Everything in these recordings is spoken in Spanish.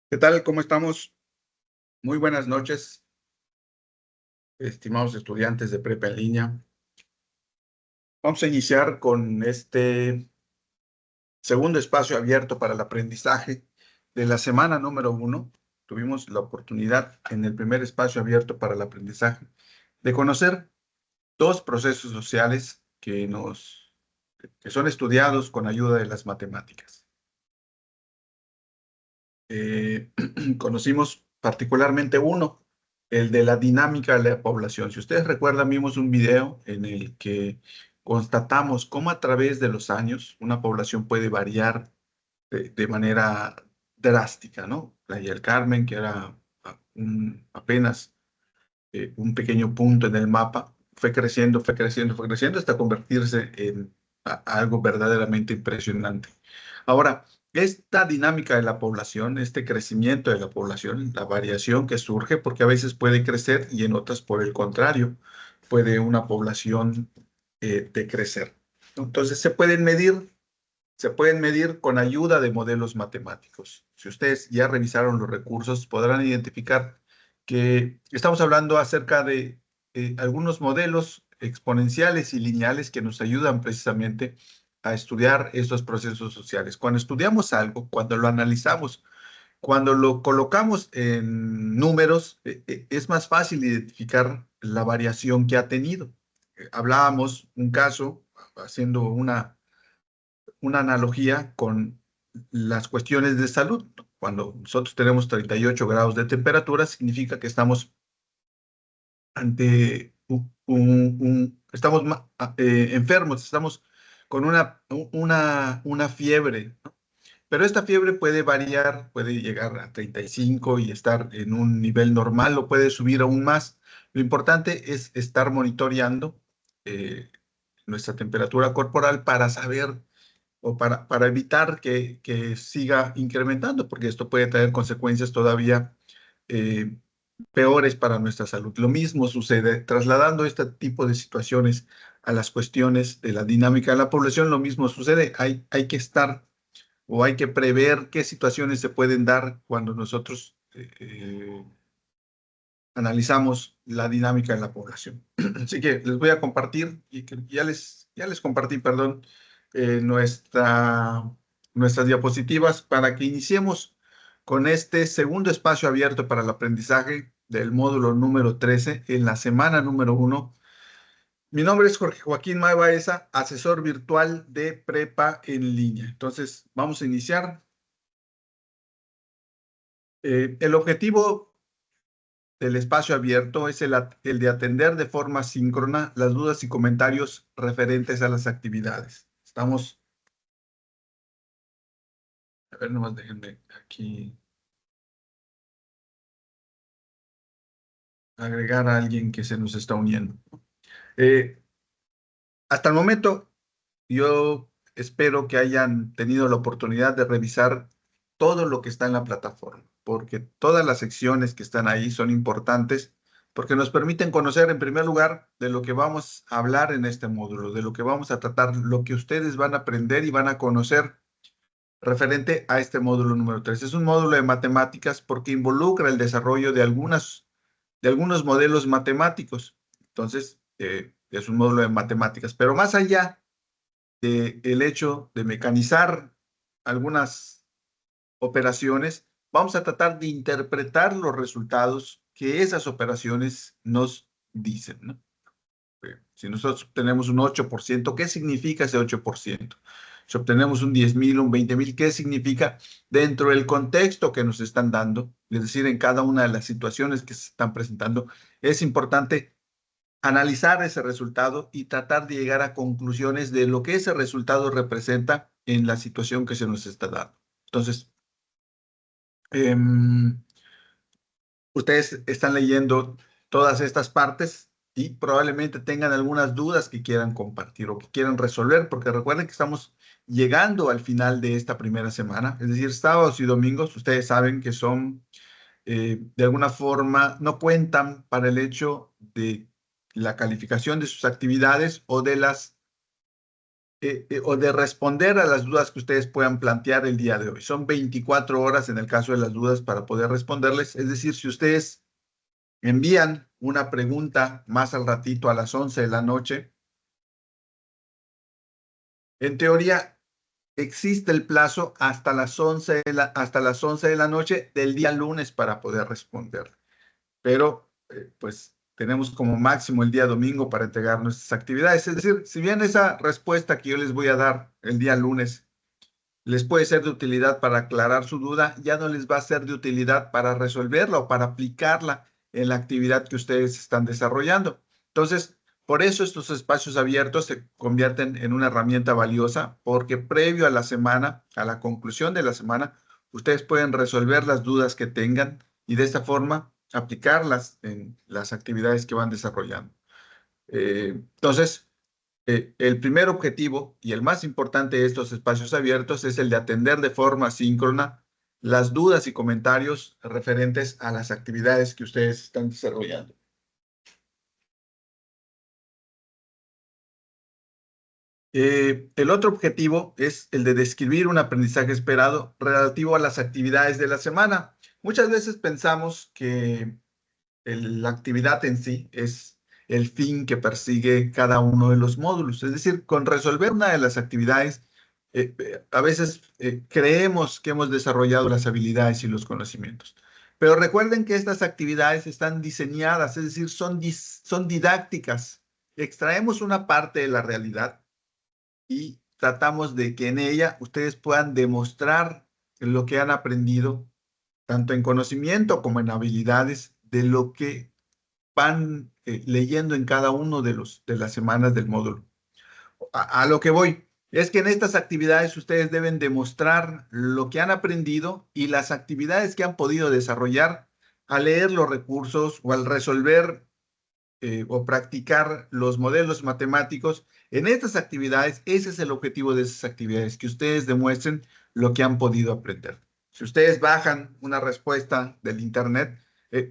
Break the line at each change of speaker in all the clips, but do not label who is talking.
¿Qué tal? ¿Cómo estamos? Muy buenas noches, estimados estudiantes de prepa en línea. Vamos a iniciar con este segundo espacio abierto para el aprendizaje de la semana número 1. Tuvimos la oportunidad en el primer espacio abierto para el aprendizaje de conocer dos procesos sociales que son estudiados con ayuda de las matemáticas. Conocimos particularmente uno, el de la dinámica de la población. Si ustedes recuerdan, vimos un video en el que constatamos cómo a través de los años una población puede variar de manera drástica, ¿no? Playa del Carmen, que era apenas un pequeño punto en el mapa, fue creciendo, fue creciendo, fue creciendo hasta convertirse en algo verdaderamente impresionante. Ahora, esta dinámica de la población, este crecimiento de la población, la variación que surge, porque a veces puede crecer y en otras, por el contrario, puede una población decrecer. Entonces, se pueden medir con ayuda de modelos matemáticos. Si ustedes ya revisaron los recursos, podrán identificar que estamos hablando acerca de algunos modelos exponenciales y lineales que nos ayudan precisamente a estudiar estos procesos sociales. Cuando estudiamos algo, cuando lo analizamos, cuando lo colocamos en números, es más fácil identificar la variación que ha tenido. Hablábamos un caso, haciendo una analogía con las cuestiones de salud. Cuando nosotros tenemos 38 grados de temperatura, significa que estamos ante estamos enfermos, estamos con una fiebre, ¿no? Pero esta fiebre puede variar, puede llegar a 35 y estar en un nivel normal o puede subir aún más. Lo importante es estar monitoreando nuestra temperatura corporal para saber o para evitar que siga incrementando, porque esto puede traer consecuencias todavía eh, peores para nuestra salud. Lo mismo sucede, trasladando este tipo de situaciones a las cuestiones de la dinámica de la población, lo mismo sucede. Hay que estar o hay que prever qué situaciones se pueden dar cuando nosotros analizamos la dinámica de la población. Así que les voy a compartir, y que ya les compartí, perdón, nuestras diapositivas para que iniciemos con este segundo espacio abierto para el aprendizaje del módulo número 13 en la semana número 1. Mi nombre es Jorge Joaquín May Baeza, asesor virtual de prepa en línea. Entonces, vamos a iniciar. El objetivo del espacio abierto es el de atender de forma síncrona las dudas y comentarios referentes a las actividades. A ver, nomás déjenme aquí agregar a alguien que se nos está uniendo. Eh, Hasta el momento, yo espero que hayan tenido la oportunidad de revisar todo lo que está en la plataforma, porque todas las secciones que están ahí son importantes, porque nos permiten conocer en primer lugar de lo que vamos a hablar en este módulo, de lo que vamos a tratar, lo que ustedes van a aprender y van a conocer referente a este módulo número 3. Es un módulo de matemáticas porque involucra el desarrollo de algunos modelos matemáticos. Entonces, es un módulo de matemáticas, pero más allá el hecho de mecanizar algunas operaciones, vamos a tratar de interpretar los resultados que esas operaciones nos dicen, ¿no? Si nosotros obtenemos un 8%, ¿qué significa ese 8%? Si obtenemos un 10,000, un 20,000, ¿qué significa dentro del contexto que nos están dando? Es decir, en cada una de las situaciones que se están presentando, es importante analizar ese resultado y tratar de llegar a conclusiones de lo que ese resultado representa en la situación que se nos está dando. Entonces, ustedes están leyendo todas estas partes y probablemente tengan algunas dudas que quieran compartir o que quieran resolver, porque recuerden que estamos llegando al final de esta primera semana, es decir, sábados y domingos, ustedes saben que son, de alguna forma, no cuentan para el hecho de la calificación de sus actividades o de las o de responder a las dudas que ustedes puedan plantear el día de hoy. Son 24 horas en el caso de las dudas para poder responderles. Es decir, si ustedes envían una pregunta más al ratito a las 11 de la noche, en teoría existe el plazo hasta las 11 hasta las 11 de la noche del día lunes para poder responder. Pero pues tenemos como máximo el día domingo para entregar nuestras actividades. Es decir, si bien esa respuesta que yo les voy a dar el día lunes les puede ser de utilidad para aclarar su duda, ya no les va a ser de utilidad para resolverla o para aplicarla en la actividad que ustedes están desarrollando. Entonces, por eso estos espacios abiertos se convierten en una herramienta valiosa, porque previo a la semana, a la conclusión de la semana, ustedes pueden resolver las dudas que tengan y de esta forma aplicarlas en las actividades que van desarrollando. Entonces, el primer objetivo y el más importante de estos espacios abiertos es el de atender de forma síncrona las dudas y comentarios referentes a las actividades que ustedes están desarrollando. El otro objetivo es el de describir un aprendizaje esperado relativo a las actividades de la semana. Muchas veces pensamos que la actividad en sí es el fin que persigue cada uno de los módulos. Es decir, con resolver una de las actividades, a veces creemos que hemos desarrollado las habilidades y los conocimientos. Pero recuerden que estas actividades están diseñadas, es decir, son didácticas. Extraemos una parte de la realidad y tratamos de que en ella ustedes puedan demostrar lo que han aprendido, tanto en conocimiento como en habilidades, de lo que van leyendo en cada uno de las semanas del módulo. A lo que voy es que en estas actividades ustedes deben demostrar lo que han aprendido y las actividades que han podido desarrollar al leer los recursos o al resolver o practicar los modelos matemáticos. En estas actividades, ese es el objetivo de esas actividades, que ustedes demuestren lo que han podido aprender. Si ustedes bajan una respuesta del Internet,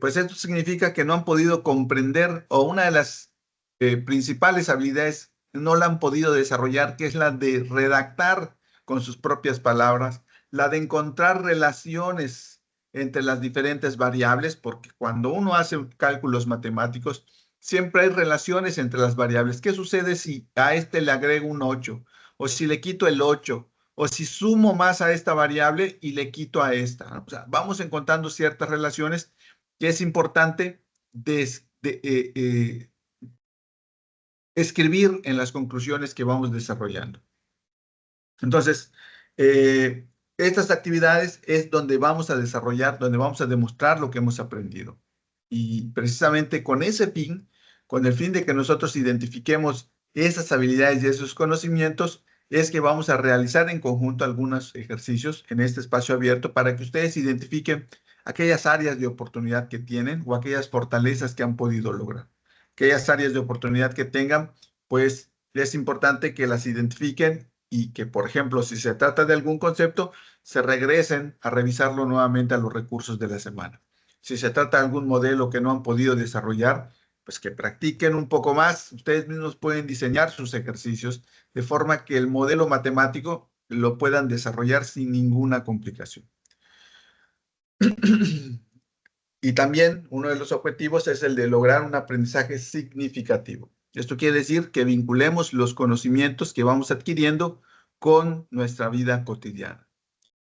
pues esto significa que no han podido comprender o una de las principales habilidades no la han podido desarrollar, que es la de redactar con sus propias palabras, la de encontrar relaciones entre las diferentes variables, porque cuando uno hace cálculos matemáticos, siempre hay relaciones entre las variables. ¿Qué sucede si a este le agrego un 8? O si le quito el 8, o si sumo más a esta variable y le quito a esta. O sea, vamos encontrando ciertas relaciones que es importante escribir en las conclusiones que vamos desarrollando. Entonces, eh, estas actividades es donde vamos a desarrollar, donde vamos a demostrar lo que hemos aprendido. Y precisamente con ese fin, con el fin de que nosotros identifiquemos esas habilidades y esos conocimientos, es que vamos a realizar en conjunto algunos ejercicios en este espacio abierto para que ustedes identifiquen aquellas áreas de oportunidad que tienen o aquellas fortalezas que han podido lograr. Aquellas áreas de oportunidad que tengan, pues es importante que las identifiquen y que, por ejemplo, si se trata de algún concepto, se regresen a revisarlo nuevamente a los recursos de la semana. Si se trata de algún modelo que no han podido desarrollar, pues que practiquen un poco más. Ustedes mismos pueden diseñar sus ejercicios de forma que el modelo matemático lo puedan desarrollar sin ninguna complicación. Y también uno de los objetivos es el de lograr un aprendizaje significativo. Esto quiere decir que vinculemos los conocimientos que vamos adquiriendo con nuestra vida cotidiana.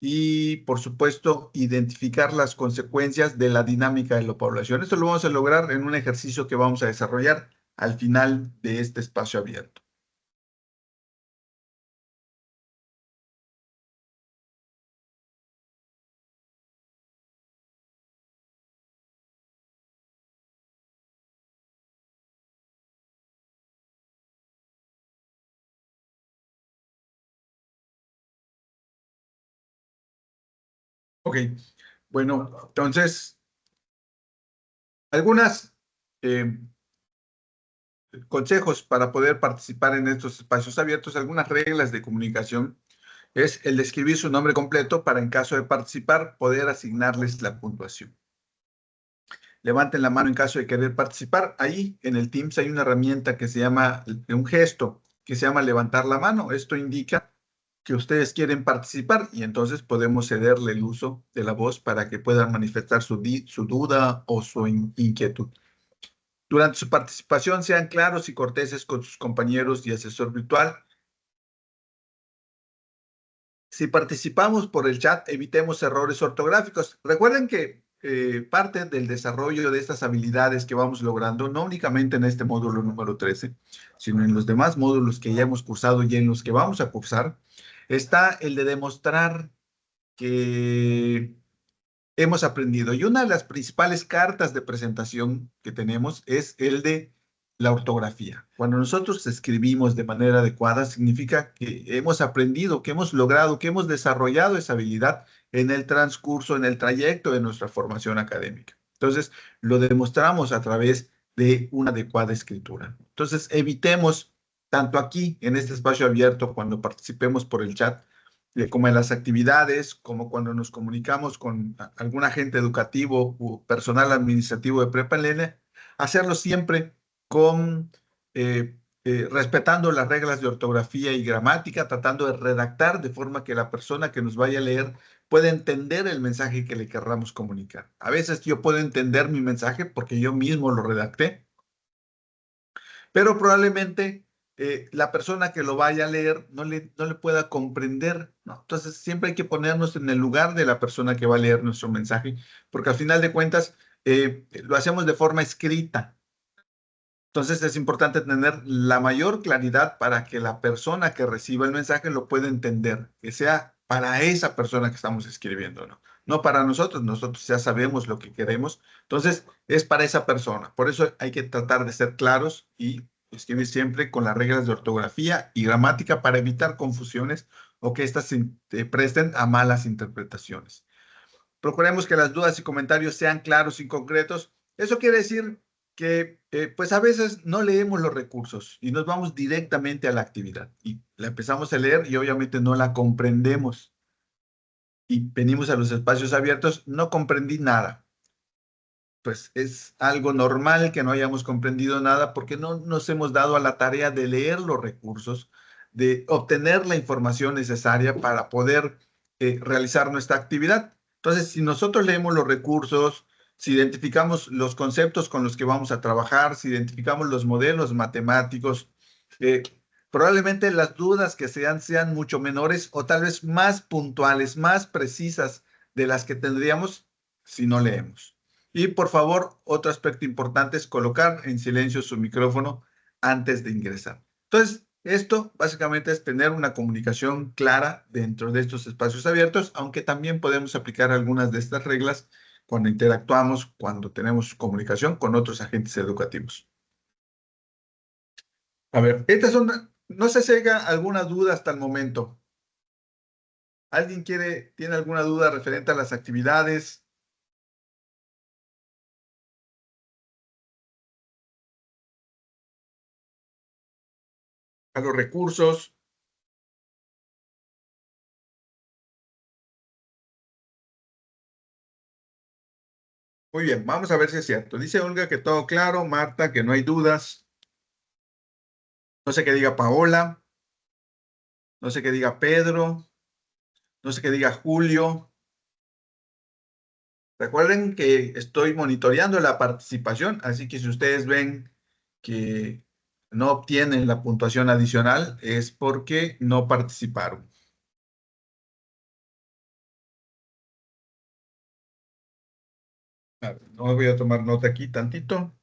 Y, por supuesto, identificar las consecuencias de la dinámica de la población. Esto lo vamos a lograr en un ejercicio que vamos a desarrollar al final de este espacio abierto. Ok, bueno, entonces, algunas consejos para poder participar en estos espacios abiertos, algunas reglas de comunicación, es el de escribir su nombre completo para, en caso de participar, poder asignarles la puntuación. Levanten la mano en caso de querer participar. Ahí en el Teams hay una herramienta que se llama un gesto, que se llama levantar la mano. Esto indica que ustedes quieren participar y entonces podemos cederle el uso de la voz para que puedan manifestar su duda o su inquietud. Durante su participación, sean claros y corteses con sus compañeros y asesor virtual. Si participamos por el chat, evitemos errores ortográficos. Recuerden que parte del desarrollo de estas habilidades que vamos logrando, no únicamente en este módulo número 13, sino en los demás módulos que ya hemos cursado y en los que vamos a cursar, está el de demostrar que hemos aprendido. Y una de las principales cartas de presentación que tenemos es el de la ortografía. Cuando nosotros escribimos de manera adecuada, significa que hemos aprendido, que hemos logrado, que hemos desarrollado esa habilidad en el transcurso, en el trayecto de nuestra formación académica. Entonces, lo demostramos a través de una adecuada escritura. Entonces, evitemos, tanto aquí, en este espacio abierto, cuando participemos por el chat, como en las actividades, como cuando nos comunicamos con algún agente educativo o personal administrativo de prepa en línea, hacerlo siempre con, respetando las reglas de ortografía y gramática, tratando de redactar de forma que la persona que nos vaya a leer pueda entender el mensaje que le querramos comunicar. A veces yo puedo entender mi mensaje porque yo mismo lo redacté, pero probablemente la persona que lo vaya a leer no le pueda comprender, ¿no? Entonces, siempre hay que ponernos en el lugar de la persona que va a leer nuestro mensaje, porque al final de cuentas lo hacemos de forma escrita. Entonces, es importante tener la mayor claridad para que la persona que reciba el mensaje lo pueda entender, que sea para esa persona que estamos escribiendo, ¿no? No para nosotros, nosotros ya sabemos lo que queremos, entonces es para esa persona. Por eso hay que tratar de ser claros y escribir siempre con las reglas de ortografía y gramática para evitar confusiones o que éstas se presten a malas interpretaciones. Procuremos que las dudas y comentarios sean claros y concretos. Eso quiere decir que pues a veces no leemos los recursos y nos vamos directamente a la actividad y la empezamos a leer y obviamente no la comprendemos y venimos a los espacios abiertos, no comprendí nada. Pues es algo normal que no hayamos comprendido nada porque no nos hemos dado a la tarea de leer los recursos, de obtener la información necesaria para poder realizar nuestra actividad. Entonces, si nosotros leemos los recursos, si identificamos los conceptos con los que vamos a trabajar, si identificamos los modelos matemáticos, eh, probablemente las dudas que sean mucho menores o tal vez más puntuales, más precisas de las que tendríamos si no leemos. Y por favor, otro aspecto importante es colocar en silencio su micrófono antes de ingresar. Entonces, esto básicamente es tener una comunicación clara dentro de estos espacios abiertos, aunque también podemos aplicar algunas de estas reglas cuando interactuamos, cuando tenemos comunicación con otros agentes educativos. A ver, estas son, no sé si haya alguna duda hasta el momento. ¿Alguien tiene alguna duda referente a las actividades, a los recursos? Muy bien, vamos a ver si es cierto. Dice Olga que todo claro, Marta que no hay dudas, no sé qué diga Paola, no sé qué diga Pedro, no sé qué diga Julio. Recuerden que estoy monitoreando la participación, así que si ustedes ven que no obtienen la puntuación adicional es porque no participaron. A ver, no voy a tomar nota aquí tantito.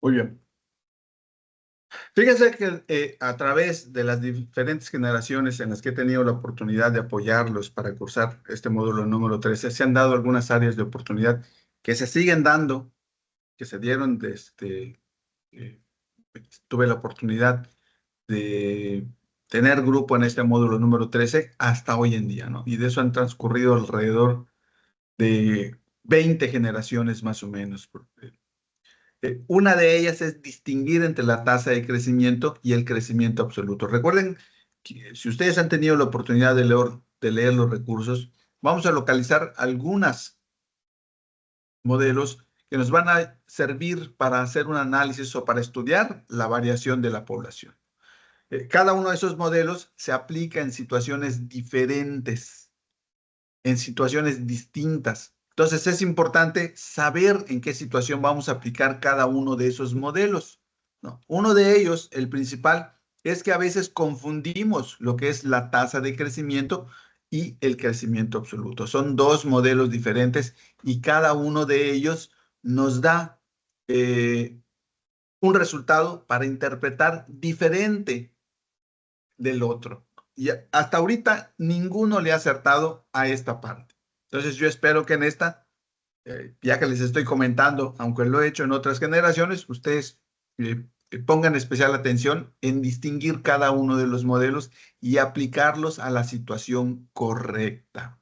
Muy bien. Fíjense que a través de las diferentes generaciones en las que he tenido la oportunidad de apoyarlos para cursar este módulo número 13, se han dado algunas áreas de oportunidad que se siguen dando, que se dieron desde, eh, tuve la oportunidad de tener grupo en este módulo número 13 hasta hoy en día, ¿no? Y de eso han transcurrido alrededor de 20 generaciones más o menos. Una de ellas es distinguir entre la tasa de crecimiento y el crecimiento absoluto. Recuerden que si ustedes han tenido la oportunidad de leer los recursos, vamos a localizar algunos modelos que nos van a servir para hacer un análisis o para estudiar la variación de la población. Cada uno de esos modelos se aplica en situaciones diferentes, en situaciones distintas. Entonces es importante saber en qué situación vamos a aplicar cada uno de esos modelos, ¿no? Uno de ellos, el principal, es que a veces confundimos lo que es la tasa de crecimiento y el crecimiento absoluto. Son dos modelos diferentes y cada uno de ellos nos da un resultado para interpretar diferente del otro. Y hasta ahorita ninguno le ha acertado a esta parte. Entonces yo espero que en esta, ya que les estoy comentando, aunque lo he hecho en otras generaciones, ustedes pongan especial atención en distinguir cada uno de los modelos y aplicarlos a la situación correcta.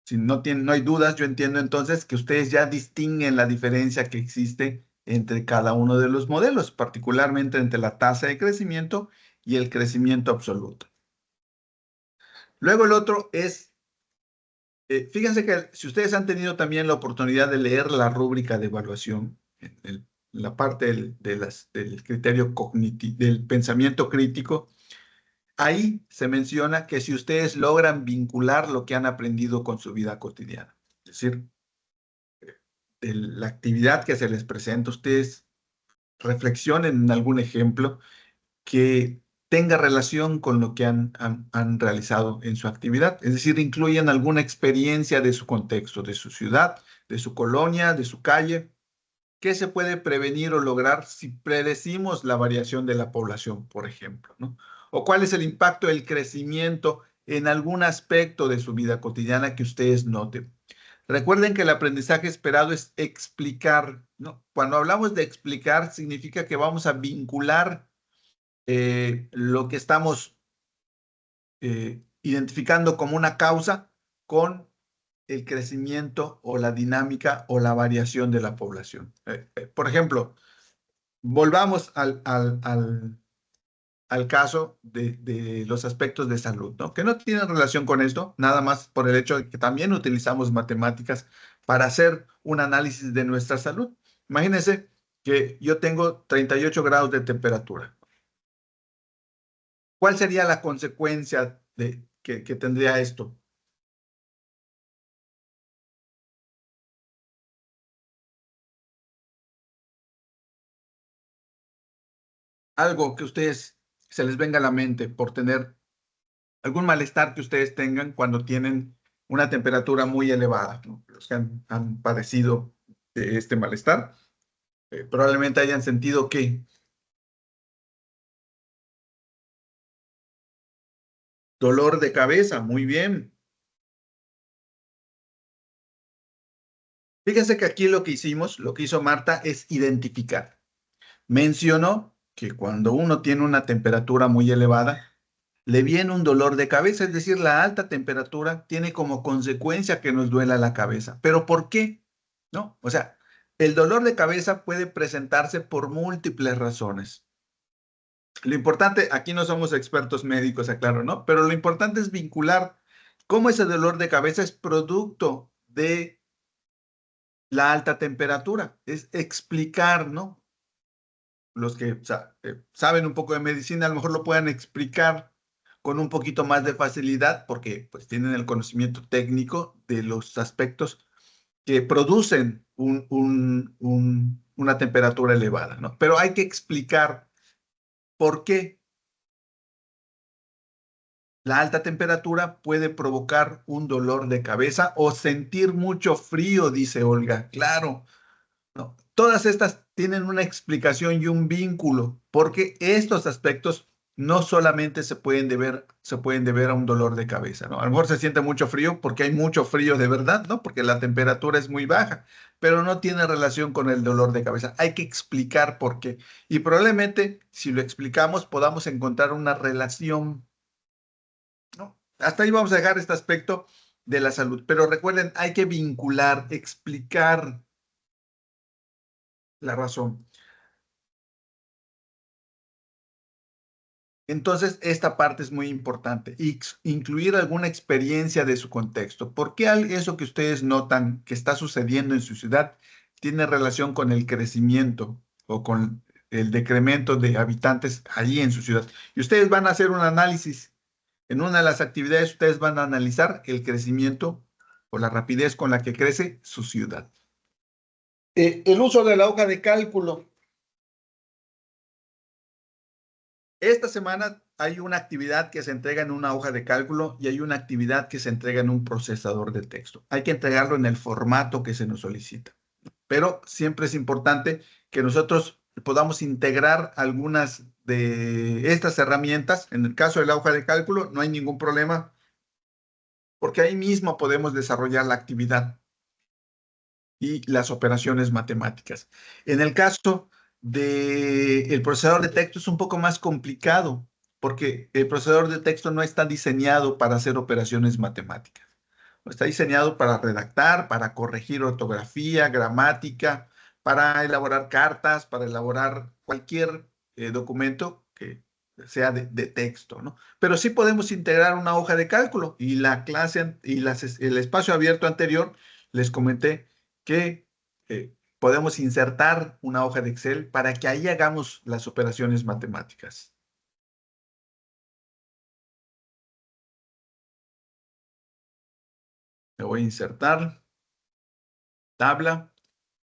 Si no hay dudas, yo entiendo entonces que ustedes ya distinguen la diferencia que existe entre cada uno de los modelos, particularmente entre la tasa de crecimiento y el crecimiento absoluto. Luego el otro es, fíjense que si ustedes han tenido también la oportunidad de leer la rúbrica de evaluación, en la parte del criterio cognitivo, del pensamiento crítico, ahí se menciona que si ustedes logran vincular lo que han aprendido con su vida cotidiana, es decir, de la actividad que se les presenta, ustedes reflexionen en algún ejemplo que tenga relación con lo que han realizado en su actividad. Es decir, incluyan alguna experiencia de su contexto, de su ciudad, de su colonia, de su calle. ¿Qué se puede prevenir o lograr si predecimos la variación de la población, por ejemplo, ¿no? ¿O cuál es el impacto del crecimiento en algún aspecto de su vida cotidiana que ustedes noten? Recuerden que el aprendizaje esperado es explicar, ¿no? Cuando hablamos de explicar, significa que vamos a vincular lo que estamos identificando como una causa con el crecimiento o la dinámica o la variación de la población. Por ejemplo, volvamos al caso de los aspectos de salud, ¿no? Que no tienen relación con esto, nada más por el hecho de que también utilizamos matemáticas para hacer un análisis de nuestra salud. Imagínense que yo tengo 38 grados de temperatura. ¿Cuál sería la consecuencia que tendría esto? Algo que ustedes se les venga a la mente por tener algún malestar que ustedes tengan cuando tienen una temperatura muy elevada, ¿no? Los que han padecido de este malestar, probablemente hayan sentido que dolor de cabeza, muy bien. Fíjense que aquí lo que hicimos, lo que hizo Marta es identificar. Mencionó que cuando uno tiene una temperatura muy elevada, le viene un dolor de cabeza, es decir, la alta temperatura tiene como consecuencia que nos duela la cabeza. ¿Pero por qué? ¿No? O sea, el dolor de cabeza puede presentarse por múltiples razones. Lo importante, aquí no somos expertos médicos, aclaro, ¿no? Pero lo importante es vincular cómo ese dolor de cabeza es producto de la alta temperatura. Es explicar, ¿no? Los que saben un poco de medicina a lo mejor lo puedan explicar con un poquito más de facilidad porque pues tienen el conocimiento técnico de los aspectos que producen una temperatura elevada, ¿no? Pero hay que explicar por qué la alta temperatura puede provocar un dolor de cabeza o sentir mucho frío, dice Olga. Claro, ¿no? Todas estas tienen una explicación y un vínculo, porque estos aspectos no solamente se pueden deber a un dolor de cabeza, ¿no? A lo mejor se siente mucho frío porque hay mucho frío de verdad, ¿no? Porque la temperatura es muy baja, pero no tiene relación con el dolor de cabeza. Hay que explicar por qué. Y probablemente, si lo explicamos, podamos encontrar una relación, ¿no? Hasta ahí vamos a dejar este aspecto. de la salud. Pero recuerden, hay que vincular, explicar la razón. Entonces, esta parte es muy importante. Incluir alguna experiencia de su contexto. ¿Por qué eso que ustedes notan que está sucediendo en su ciudad tiene relación con el crecimiento o con el decremento de habitantes allí en su ciudad? Y ustedes van a hacer un análisis. En una de las actividades, ustedes van a analizar el crecimiento o la rapidez con la que crece su ciudad. El uso de la hoja de cálculo. Esta semana hay una actividad que se entrega en una hoja de cálculo y hay una actividad que se entrega en un procesador de texto. Hay que entregarlo en el formato que se nos solicita. Pero siempre es importante que nosotros podamos integrar algunas de estas herramientas. En el caso de la hoja de cálculo, no hay ningún problema porque ahí mismo podemos desarrollar la actividad y las operaciones matemáticas. En el caso del procesador de texto es un poco más complicado porque el procesador de texto no está diseñado para hacer operaciones matemáticas. Está diseñado para redactar, para corregir ortografía, gramática, para elaborar cartas, para elaborar cualquier documento que sea de texto, ¿no? Pero sí podemos integrar una hoja de cálculo y la clase y el espacio abierto anterior les comenté que podemos insertar una hoja de Excel para que ahí hagamos las operaciones matemáticas. Le voy a insertar tabla,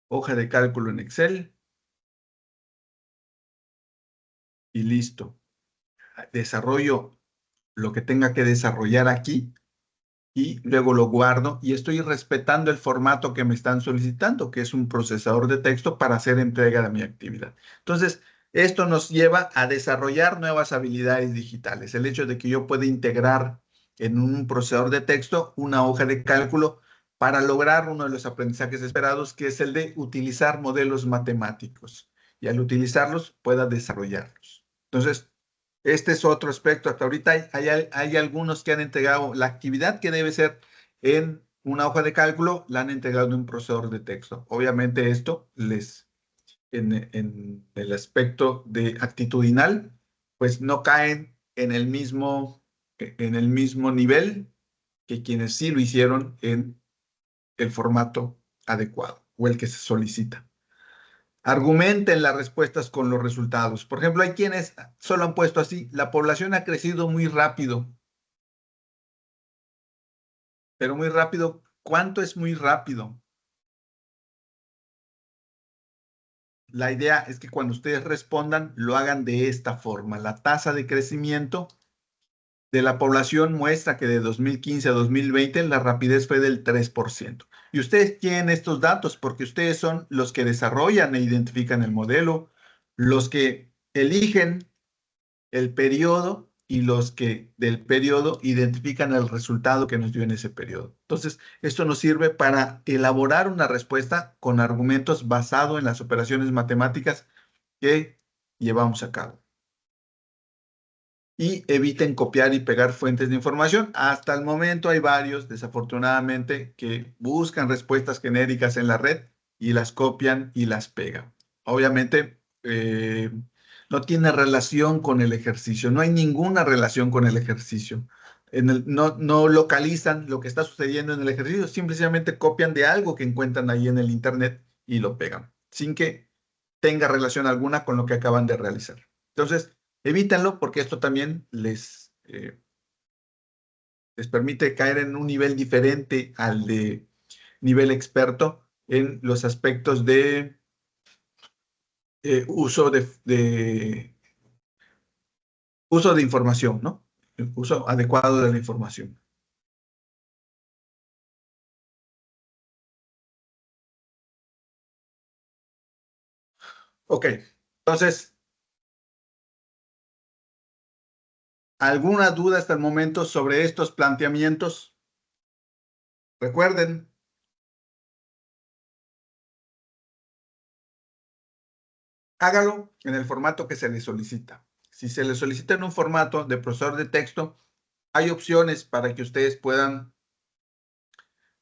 hoja de cálculo en Excel y listo. Desarrollo lo que tenga que desarrollar aquí y luego lo guardo y estoy respetando el formato que me están solicitando, que es un procesador de texto para hacer entrega de mi actividad. Entonces, esto nos lleva a desarrollar nuevas habilidades digitales. El hecho de que yo pueda integrar en un procesador de texto una hoja de cálculo para lograr uno de los aprendizajes esperados, que es el de utilizar modelos matemáticos. Y al utilizarlos, pueda desarrollarlos. Entonces, este es otro aspecto. Hasta ahorita hay algunos que han entregado la actividad que debe ser en una hoja de cálculo, la han entregado en un procesador de texto. Obviamente esto en el aspecto de actitudinal, pues no caen en el mismo nivel que quienes sí lo hicieron en el formato adecuado o el que se solicita. Argumenten las respuestas con los resultados. Por ejemplo, hay quienes solo han puesto así: la población ha crecido muy rápido, pero muy rápido. ¿Cuánto es muy rápido? La idea es que cuando ustedes respondan, lo hagan de esta forma. La tasa de crecimiento de la población muestra que de 2015 a 2020 la rapidez fue del 3%. Y ustedes tienen estos datos porque ustedes son los que desarrollan e identifican el modelo, los que eligen el periodo y los que del periodo identifican el resultado que nos dio en ese periodo. Entonces, esto nos sirve para elaborar una respuesta con argumentos basados en las operaciones matemáticas que llevamos a cabo. Y eviten copiar y pegar fuentes de información. Hasta el momento hay varios, desafortunadamente, que buscan respuestas genéricas en la red y las copian y las pegan. Obviamente, no tiene relación con el ejercicio, no hay ninguna relación con el ejercicio. No localizan lo que está sucediendo en el ejercicio, simplemente copian de algo que encuentran ahí en el internet y lo pegan, sin que tenga relación alguna con lo que acaban de realizar. Entonces, evítenlo porque esto también les permite caer en un nivel diferente al de nivel experto en los aspectos de uso uso de información, ¿no? El uso adecuado de la información. Ok, entonces, ¿alguna duda hasta el momento sobre estos planteamientos? Recuerden, hágalo en el formato que se le solicita. Si se le solicita en un formato de procesador de texto, hay opciones para que ustedes puedan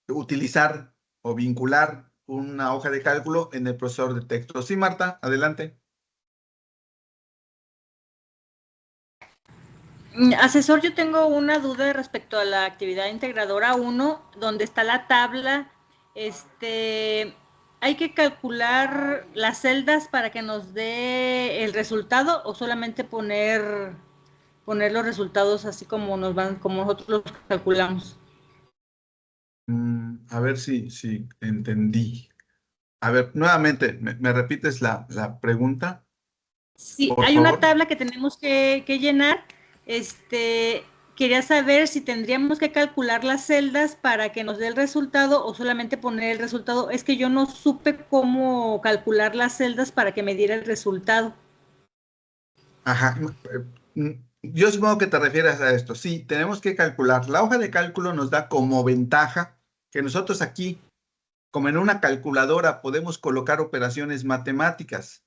utilizar o vincular una hoja de cálculo en el procesador de texto. Sí, Marta, adelante.
Asesor, yo tengo una duda respecto a la actividad integradora 1, donde está la tabla. ¿Hay que calcular las celdas para que nos dé el resultado o solamente poner los resultados así como como nosotros los calculamos?
A ver si entendí. A ver, nuevamente, ¿me repites la pregunta,
Sí,
por
hay una
favor?
tabla que tenemos que llenar. Este, Quería saber si tendríamos que calcular las celdas para que nos dé el resultado o solamente poner el resultado. Es que yo no supe cómo calcular las celdas para que me diera el resultado.
Ajá. Yo supongo que te refieres a esto. Sí, tenemos que calcular. La hoja de cálculo nos da como ventaja que nosotros aquí, como en una calculadora, podemos colocar operaciones matemáticas.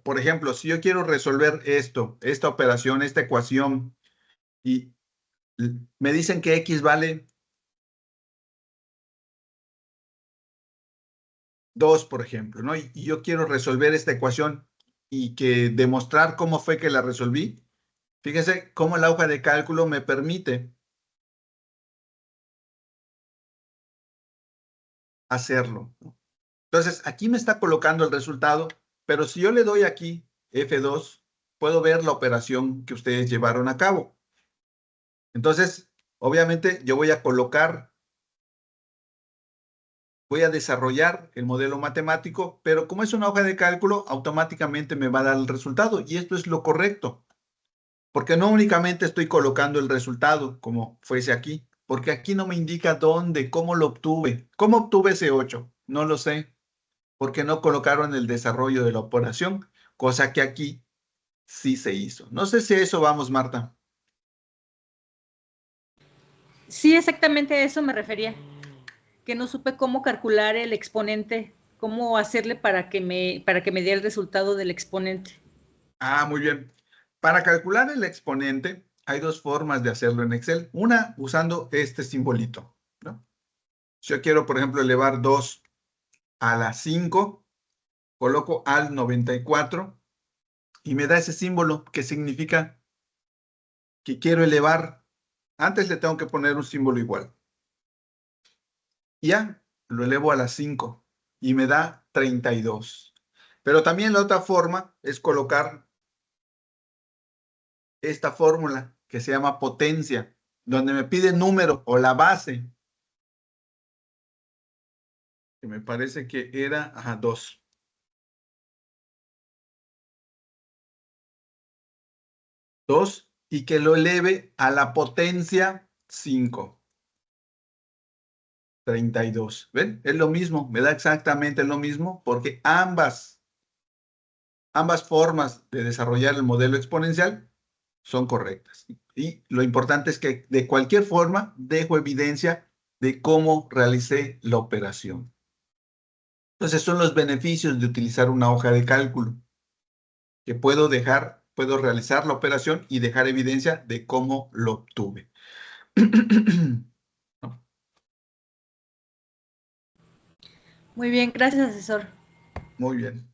Por ejemplo, si yo quiero resolver esta operación, esta ecuación, y me dicen que X vale 2, por ejemplo, ¿no? Y yo quiero resolver esta ecuación y que demostrar cómo fue que la resolví. Fíjese cómo la hoja de cálculo me permite hacerlo, ¿no? Entonces, aquí me está colocando el resultado, pero si yo le doy aquí F2, puedo ver la operación que ustedes llevaron a cabo. Entonces, obviamente, yo voy a desarrollar el modelo matemático, pero como es una hoja de cálculo, automáticamente me va a dar el resultado. Y esto es lo correcto, porque no únicamente estoy colocando el resultado como fuese aquí, porque aquí no me indica dónde, cómo lo obtuve. ¿Cómo obtuve ese 8? No lo sé, porque no colocaron el desarrollo de la operación, cosa que aquí sí se hizo. No sé si a eso vamos, Marta.
Sí, exactamente a eso me refería, que no supe cómo calcular el exponente, cómo hacerle para que me diera el resultado del exponente.
Ah, muy bien. Para calcular el exponente, hay dos formas de hacerlo en Excel. Una, usando este simbolito, ¿no? Si yo quiero, por ejemplo, elevar 2 a la 5, coloco al 94 y me da ese símbolo que significa que quiero elevar. Antes le tengo que poner un símbolo igual. Y ya, lo elevo a la 5 y me da 32. Pero también la otra forma es colocar esta fórmula que se llama potencia, donde me pide número o la base, que me parece que era 2. 2 y que lo eleve a la potencia 5. 32. ¿Ven? Es lo mismo, me da exactamente lo mismo porque ambas formas de desarrollar el modelo exponencial son correctas. Y lo importante es que de cualquier forma dejo evidencia de cómo realicé la operación. Entonces son los beneficios de utilizar una hoja de cálculo, que puedo realizar la operación y dejar evidencia de cómo lo obtuve.
Muy bien, gracias, asesor.
Muy bien.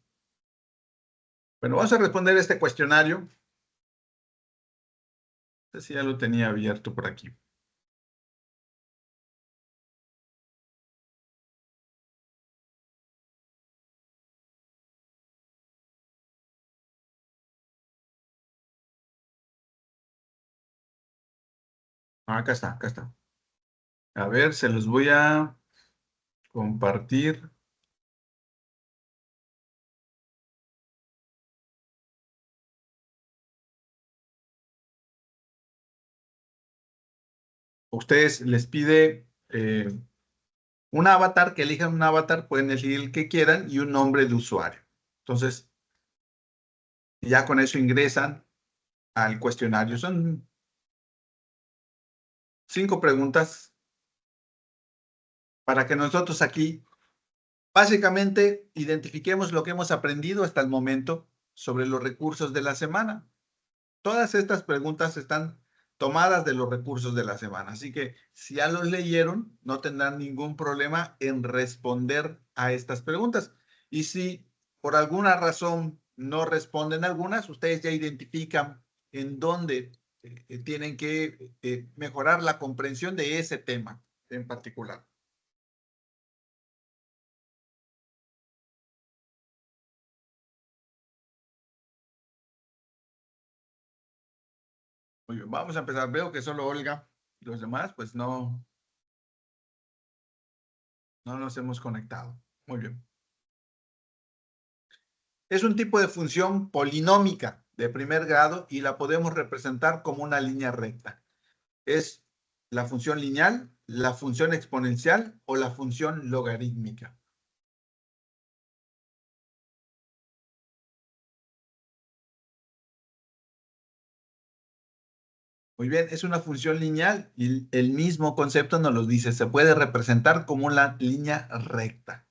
Bueno, vamos a responder este cuestionario. No sé si ya lo tenía abierto por aquí. Acá está, acá está. A ver, se los voy a compartir. Ustedes les pide un avatar, que elijan un avatar, pueden elegir el que quieran y un nombre de usuario. Entonces, ya con eso ingresan al cuestionario. Son 5 preguntas para que nosotros aquí básicamente identifiquemos lo que hemos aprendido hasta el momento sobre los recursos de la semana. Todas estas preguntas están tomadas de los recursos de la semana. Así que si ya los leyeron, no tendrán ningún problema en responder a estas preguntas. Y si por alguna razón no responden algunas, ustedes ya identifican en dónde tienen que mejorar la comprensión de ese tema en particular. Muy bien, vamos a empezar. Veo que solo Olga y los demás, pues no nos hemos conectado. Muy bien. Es un tipo de función polinómica de primer grado y la podemos representar como una línea recta. Es la función lineal, la función exponencial o la función logarítmica. Muy bien, es una función lineal y el mismo concepto nos lo dice, se puede representar como una línea recta.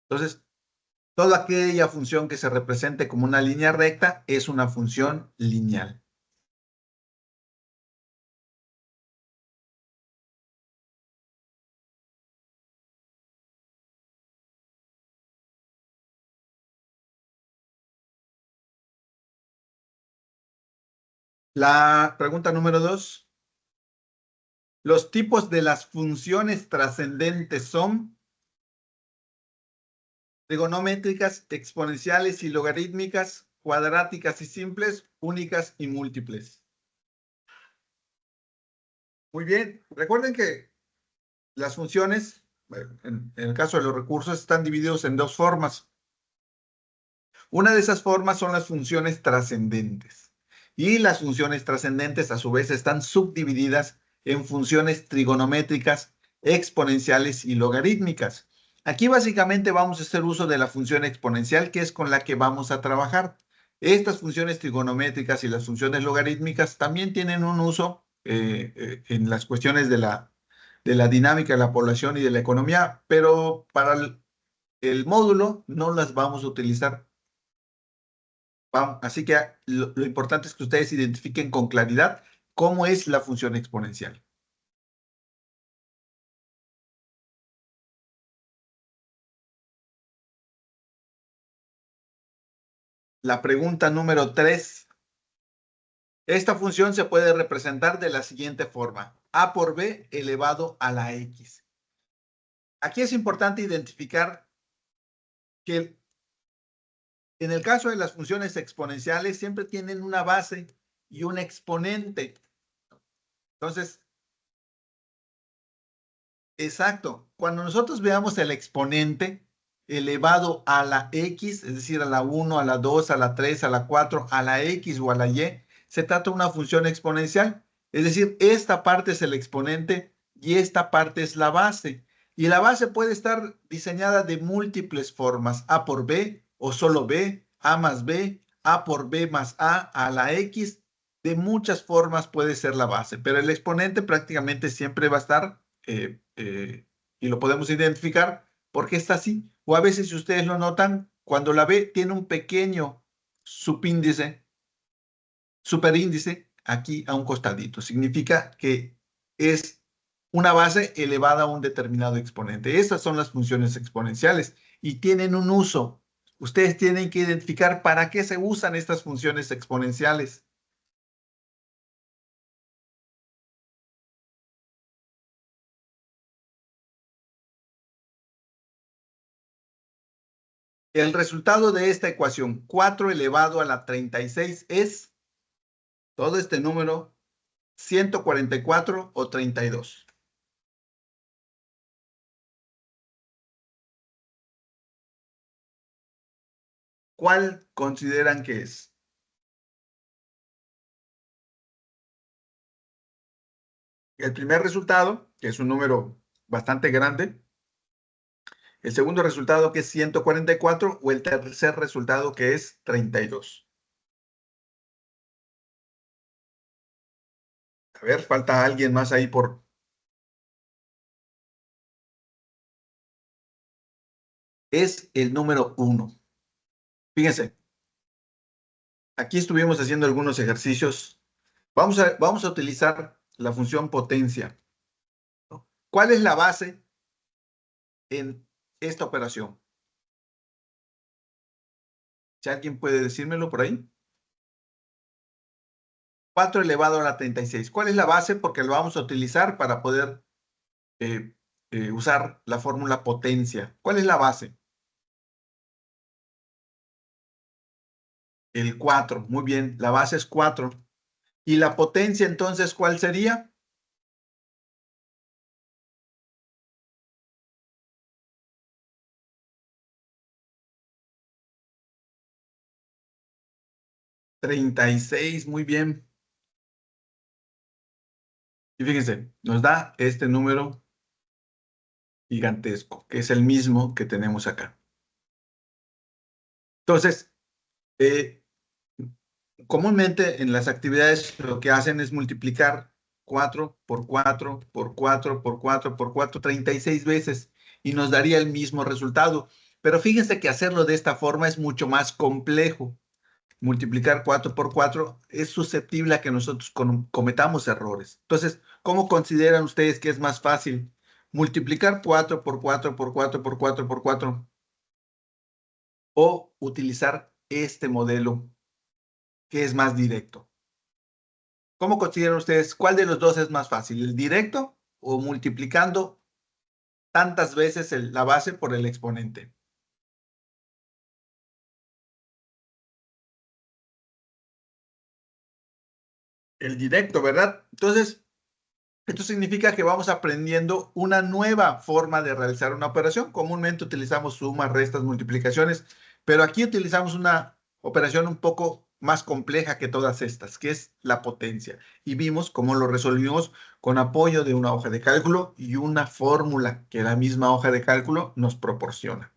Entonces, toda aquella función que se represente como una línea recta es una función lineal. La pregunta número 2. Los tipos de las funciones trascendentes son trigonométricas, exponenciales y logarítmicas, cuadráticas y simples, únicas y múltiples. Muy bien, recuerden que las funciones, en el caso de los recursos, están divididos en dos formas. Una de esas formas son las funciones trascendentes. Y las funciones trascendentes, a su vez, están subdivididas en funciones trigonométricas, exponenciales y logarítmicas. Aquí básicamente vamos a hacer uso de la función exponencial, que es con la que vamos a trabajar. Estas funciones trigonométricas y las funciones logarítmicas también tienen un uso en las cuestiones de la dinámica de la población y de la economía, pero para el módulo no las vamos a utilizar. Así que lo importante es que ustedes identifiquen con claridad cómo es la función exponencial. La pregunta número 3. Esta función se puede representar de la siguiente forma. A por B elevado a la X. Aquí es importante identificar que en el caso de las funciones exponenciales siempre tienen una base y un exponente. Entonces, exacto. Cuando nosotros veamos el exponente elevado a la X, es decir, a la 1, a la 2, a la 3, a la 4, a la X o a la Y, se trata de una función exponencial. Es decir, esta parte es el exponente y esta parte es la base. Y la base puede estar diseñada de múltiples formas, A por B o solo B, A más B, A por B más A la X. De muchas formas puede ser la base, pero el exponente prácticamente siempre va a estar y lo podemos identificar porque está así. O a veces, si ustedes lo notan, cuando la B tiene un pequeño subíndice, superíndice, aquí a un costadito. Significa que es una base elevada a un determinado exponente. Esas son las funciones exponenciales y tienen un uso. Ustedes tienen que identificar para qué se usan estas funciones exponenciales. El resultado de esta ecuación, 4 elevado a la 36, es todo este número 144 o 32. ¿Cuál consideran que es? El primer resultado, que es un número bastante grande. El segundo resultado, que es 144, o el tercer resultado, que es 32. A ver, falta alguien más ahí por... Es el número 1. Fíjense, aquí estuvimos haciendo algunos ejercicios Vamos a utilizar la función potencia. ¿Cuál es la base en esta operación? Si alguien puede decírmelo por ahí. 4 elevado a la 36. ¿Cuál es la base? Porque lo vamos a utilizar para poder eh, usar la fórmula potencia. ¿Cuál es la base? El 4. Muy bien, la base es 4. ¿Y la potencia entonces cuál sería? $36. Muy bien. Y fíjense, nos da este número gigantesco, que es el mismo que tenemos acá. Entonces, eh, comúnmente en las actividades lo que hacen es multiplicar 4 por 4 por 4 por 4 por 4, 36 veces y nos daría el mismo resultado. Pero fíjense que hacerlo de esta forma es mucho más complejo. Multiplicar 4 por 4 es susceptible a que nosotros cometamos errores. Entonces, ¿cómo consideran ustedes que es más fácil? ¿Multiplicar 4 por 4 por 4 por 4 por 4 o utilizar este modelo que es más directo? ¿Cómo consideran ustedes cuál de los dos es más fácil? ¿El directo o multiplicando tantas veces la base por el exponente? El directo, ¿verdad? Entonces, esto significa que vamos aprendiendo una nueva forma de realizar una operación. Comúnmente utilizamos sumas, restas, multiplicaciones, pero aquí utilizamos una operación un poco más compleja que todas estas, que es la potencia. Y vimos cómo lo resolvimos con apoyo de una hoja de cálculo y una fórmula que la misma hoja de cálculo nos proporciona.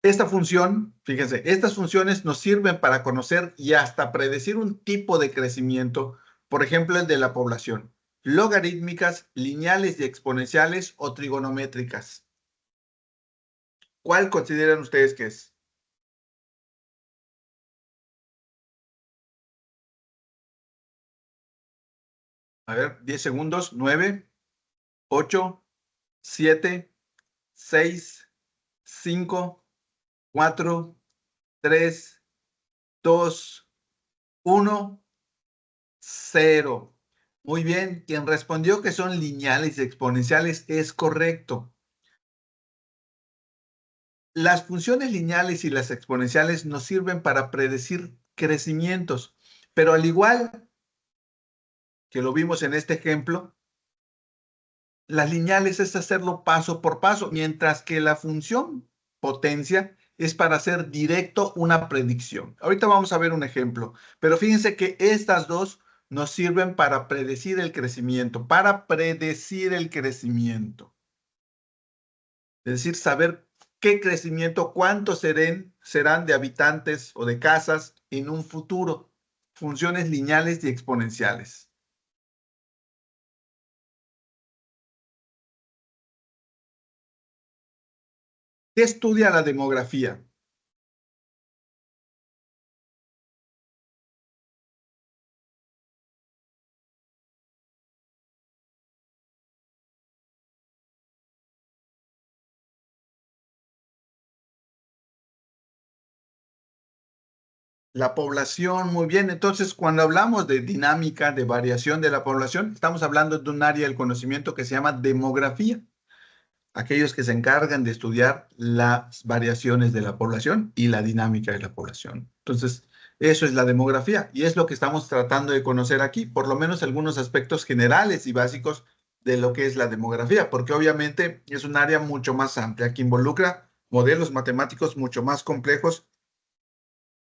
Esta función, fíjense, estas funciones nos sirven para conocer y hasta predecir un tipo de crecimiento, por ejemplo, el de la población, logarítmicas, lineales y exponenciales o trigonométricas. ¿Cuál consideran ustedes que es? A ver, 10 segundos, 9, 8, 7, 6, 5, 4, 3, 2, 1, 0. Muy bien, quien respondió que son lineales y exponenciales es correcto. Las funciones lineales y las exponenciales nos sirven para predecir crecimientos, pero al igual que lo vimos en este ejemplo, las lineales es hacerlo paso por paso, mientras que la función potencia es para hacer directo una predicción. Ahorita vamos a ver un ejemplo, pero fíjense que estas dos nos sirven para predecir el crecimiento, Es decir, saber qué crecimiento, cuántos serán de habitantes o de casas en un futuro. Funciones lineales y exponenciales. ¿Qué estudia la demografía? La población, muy bien. Entonces, cuando hablamos de dinámica, de variación de la población, estamos hablando de un área del conocimiento que se llama demografía. Aquellos que se encargan de estudiar las variaciones de la población y la dinámica de la población. Entonces, eso es la demografía y es lo que estamos tratando de conocer aquí, por lo menos algunos aspectos generales y básicos de lo que es la demografía, porque obviamente es un área mucho más amplia que involucra modelos matemáticos mucho más complejos,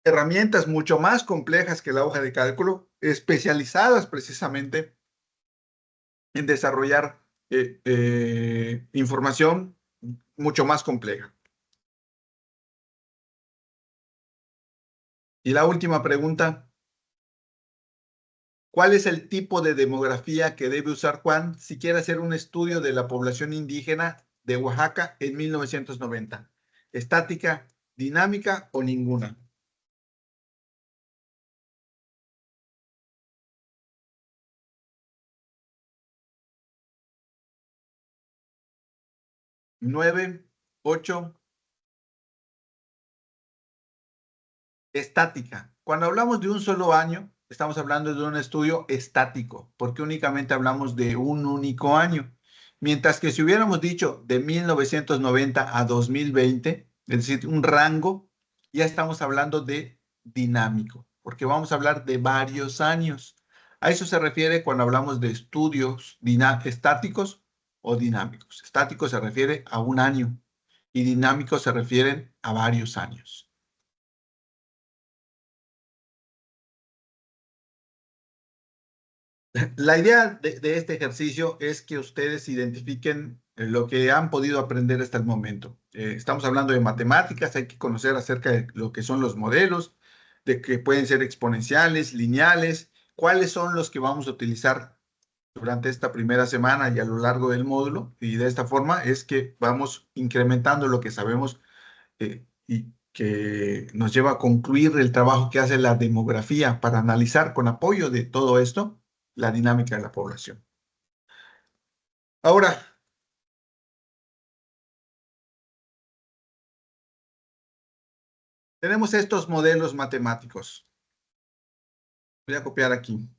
herramientas mucho más complejas que la hoja de cálculo, especializadas precisamente en desarrollar información mucho más compleja. Y la última pregunta, ¿cuál es el tipo de demografía que debe usar Juan si quiere hacer un estudio de la población indígena de Oaxaca en 1990? estática, dinámica o ninguna. Nueve, ocho. Estática. Cuando hablamos de un solo año, estamos hablando de un estudio estático, porque únicamente hablamos de un único año. Mientras que si hubiéramos dicho de 1990 a 2020, es decir, un rango, ya estamos hablando de dinámico, porque vamos a hablar de varios años. A eso se refiere cuando hablamos de estudios estáticos o dinámicos. Estático se refiere a un año y dinámico se refieren a varios años. La idea de este ejercicio es que ustedes identifiquen lo que han podido aprender hasta el momento. Estamos hablando de matemáticas, hay que conocer acerca de lo que son los modelos, de que pueden ser exponenciales, lineales, cuáles son los que vamos a utilizar durante esta primera semana y a lo largo del módulo. Y de esta forma es que vamos incrementando lo que sabemos y que nos lleva a concluir el trabajo que hace la demografía para analizar con apoyo de todo esto la dinámica de la población. Ahora, tenemos estos modelos matemáticos. Voy a copiar aquí.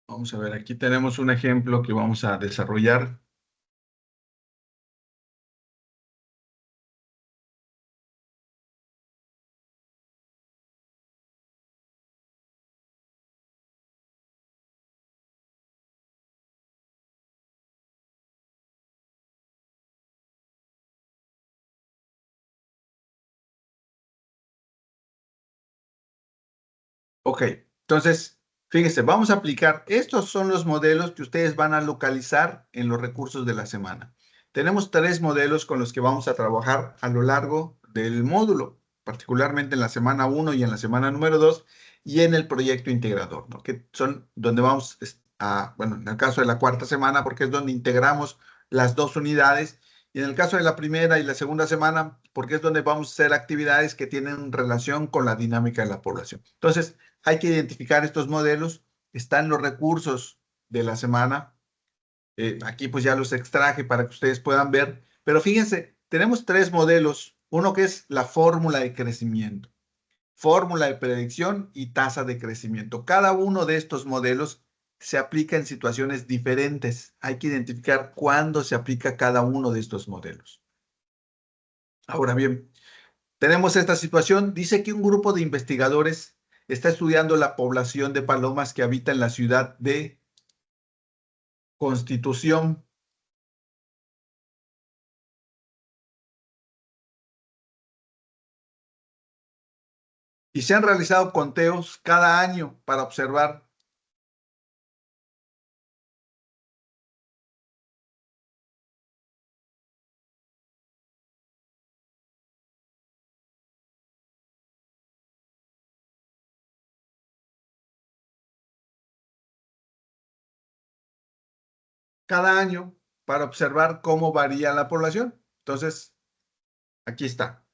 Vamos a ver, aquí tenemos un ejemplo que vamos a desarrollar. Ok, entonces, fíjense, vamos a aplicar, estos son los modelos que ustedes van a localizar en los recursos de la semana. Tenemos tres modelos con los que vamos a trabajar a lo largo del módulo, particularmente en la semana 1 y en la semana número 2 y en el proyecto integrador, ¿no? Que son donde vamos a, bueno, en el caso de la cuarta semana, porque es donde integramos las dos unidades, y en el caso de la primera y la segunda semana, porque es donde vamos a hacer actividades que tienen relación con la dinámica de la población. Entonces, hay que identificar estos modelos, están los recursos de la semana. Aquí pues ya los extraje para que ustedes puedan ver, pero fíjense, tenemos tres modelos, uno que es la fórmula de crecimiento, fórmula de predicción y tasa de crecimiento. Cada uno de estos modelos se aplica en situaciones diferentes. Hay que identificar cuándo se aplica cada uno de estos modelos. Ahora bien, tenemos esta situación. Dice que un grupo de investigadores está estudiando la población de palomas que habita en la ciudad de Constitución y se han realizado conteos cada año para observar cada año para observar cómo varía la población. Entonces, aquí está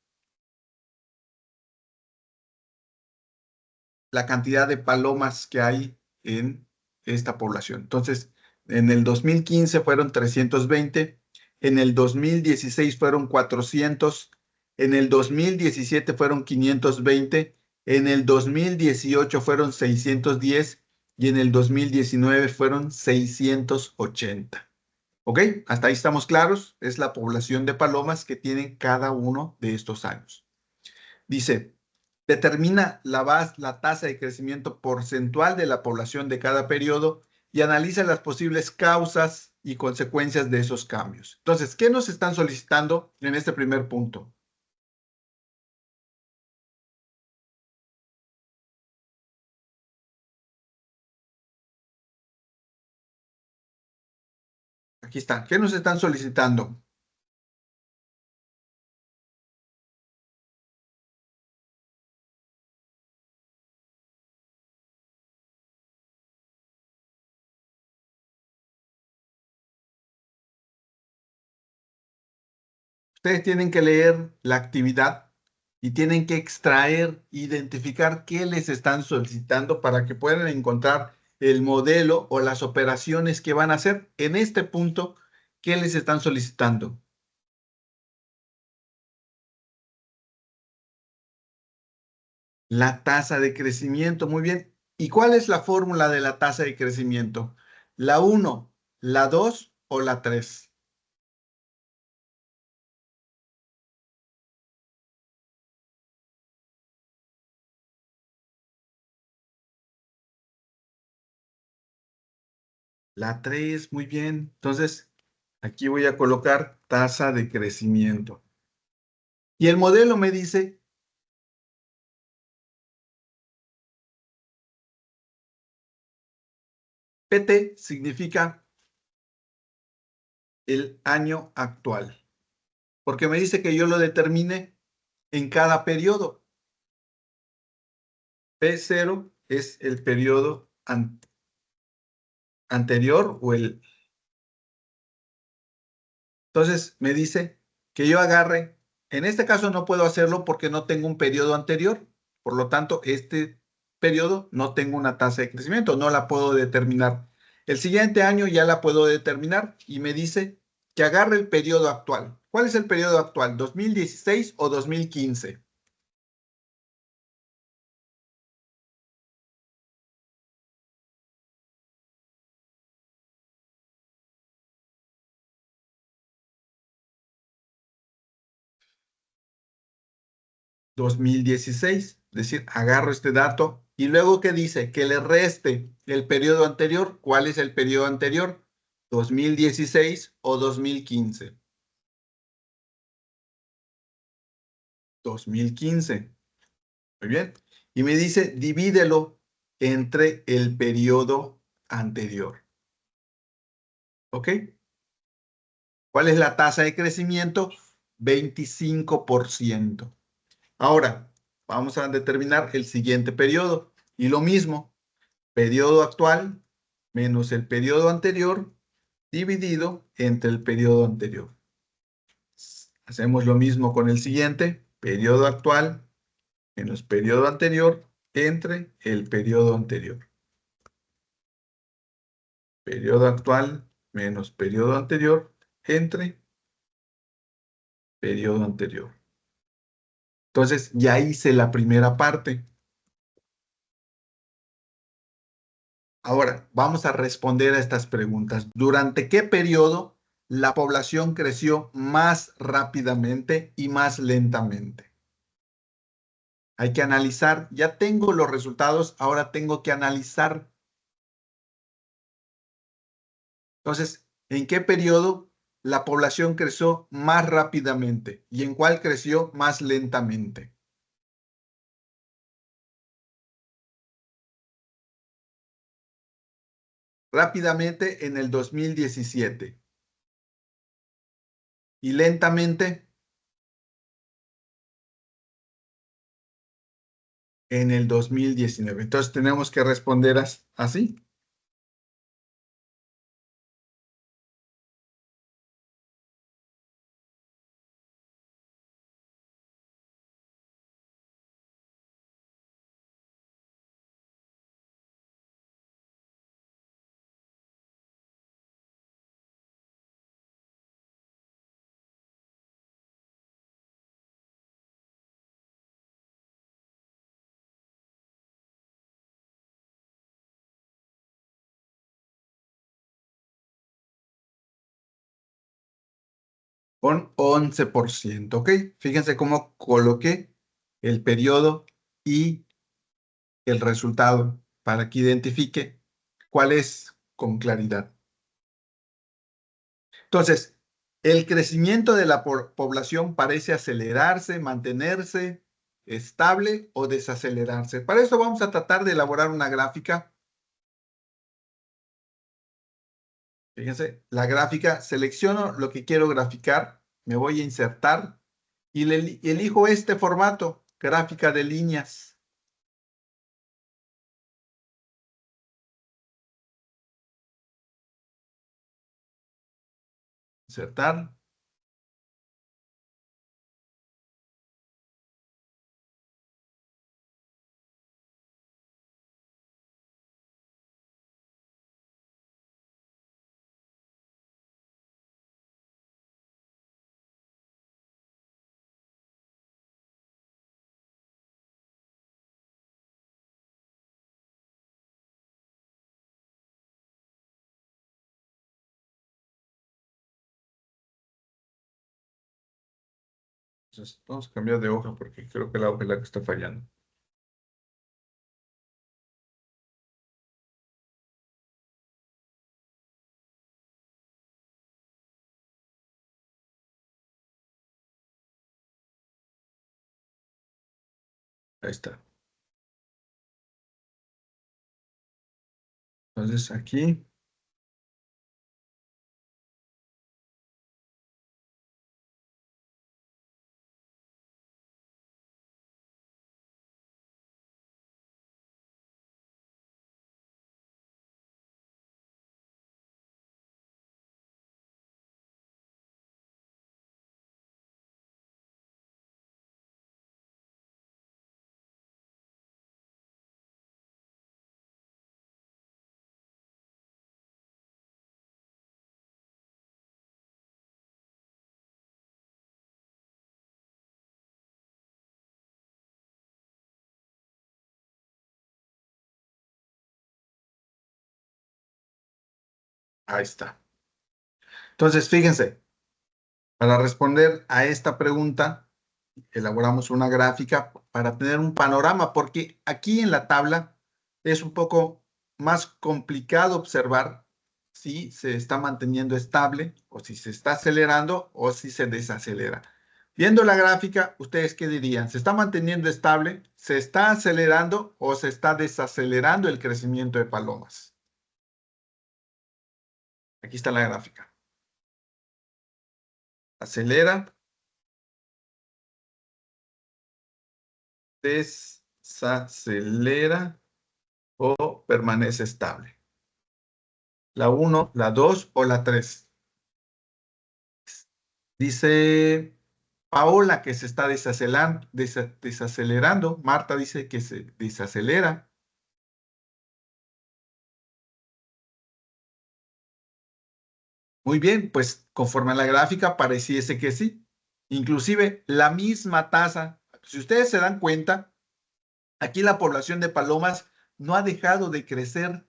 la cantidad de palomas que hay en esta población. Entonces, en el 2015 fueron 320, en el 2016 fueron 400, en el 2017 fueron 520, en el 2018 fueron 610 y en el 2019 fueron 680. ¿Ok? Hasta ahí estamos claros. Es la población de palomas que tienen cada uno de estos años. Dice, determina la tasa de crecimiento porcentual de la población de cada periodo y analiza las posibles causas y consecuencias de esos cambios. Entonces, ¿qué nos están solicitando en este primer punto? Aquí está. ¿Qué nos están solicitando? Ustedes tienen que leer la actividad y tienen que extraer, identificar qué les están solicitando para que puedan encontrar el modelo o las operaciones que van a hacer. En este punto, ¿qué les están solicitando? La tasa de crecimiento, muy bien. ¿Y cuál es la fórmula de la tasa de crecimiento? ¿La uno, la 2 o la 3? La 3, muy bien. Entonces, aquí voy a colocar tasa de crecimiento. Y el modelo me dice, PT significa el año actual, porque me dice que yo lo determine en cada periodo. P0 es el periodo anterior o el... Entonces me dice que yo agarre, en este caso no puedo hacerlo porque no tengo un periodo anterior, por lo tanto, este periodo no tengo una tasa de crecimiento, no la puedo determinar. El siguiente año ya la puedo determinar y me dice que agarre el periodo actual. ¿Cuál es el periodo actual? ¿2016 o 2015? 2016, es decir, agarro este dato y luego ¿qué dice? Que le reste el periodo anterior. ¿Cuál es el periodo anterior? 2016 o 2015. 2015. Muy bien. Y me dice, divídelo entre el periodo anterior. ¿Ok? ¿Cuál es la tasa de crecimiento? 25%. Ahora, vamos a determinar el siguiente periodo. Y lo mismo, periodo actual menos el periodo anterior dividido entre el periodo anterior. Hacemos lo mismo con el siguiente, periodo actual menos periodo anterior entre el periodo anterior. Periodo actual menos periodo anterior entre periodo anterior. Entonces, ya hice la primera parte. Ahora, vamos a responder a estas preguntas. ¿Durante qué periodo la población creció más rápidamente y más lentamente? Hay que analizar. Ya tengo los resultados, ahora tengo que analizar. Entonces, ¿en qué periodo la población creció más rápidamente y en cuál creció más lentamente? Rápidamente en el 2017 y lentamente en el 2019. Entonces tenemos que responder así. Con 11%, ¿ok? Fíjense cómo coloqué el periodo y el resultado para que identifique cuál es con claridad. Entonces, el crecimiento de la población parece acelerarse, mantenerse estable o desacelerarse. Para eso vamos a tratar de elaborar una gráfica. Fíjense, la gráfica, selecciono lo que quiero graficar, me voy a insertar y elijo este formato, gráfica de líneas. Insertar. Entonces, vamos a cambiar de hoja porque creo que la hoja es la que está fallando. Ahí está. Entonces, aquí, ahí está. Entonces, fíjense, para responder a esta pregunta, elaboramos una gráfica para tener un panorama, porque aquí en la tabla es un poco más complicado observar si se está manteniendo estable o si se está acelerando o si se desacelera. Viendo la gráfica, ¿ustedes qué dirían? ¿Se está manteniendo estable? ¿Se está acelerando o se está desacelerando el crecimiento de palomas? Aquí está la gráfica. Acelera, desacelera o permanece estable. La uno, la 2 o la 3. Dice Paola que se está desacelerando. Marta dice que se desacelera. Muy bien, pues conforme a la gráfica pareciese que sí. Inclusive la misma tasa. Si ustedes se dan cuenta, aquí la población de palomas no ha dejado de crecer.